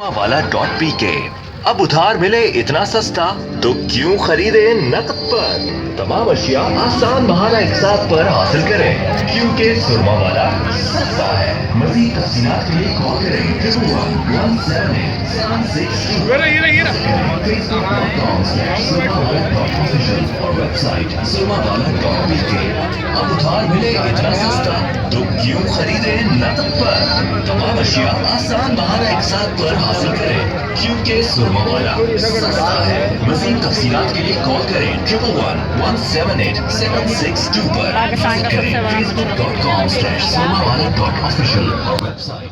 वाला.pk। अब उधार मिले इतना सस्ता तो क्यों खरीदे नकद पर। तमाम अशिया आसान बहाना एक साथ पर हासिल करें, क्योंकि सुरमा वाला सस्ता है। मजीद तफसीलात के लिए कॉल करें 1787662 और वेबसाइट surmawaala.pk। अब उधार मिले इतना सस्ता तो क्यों खरीदे नकद पर। तमाम अशिया आसान बहाना एक साथ पर हासिल करें, क्योंकि सुरमा वाला सस्ता है। मजीद तफसीलात के लिए कॉल करें 111-178-762 पर। पाकिस्तान का सबसे बड़ा Facebook.com/surmawala.official और वेबसाइट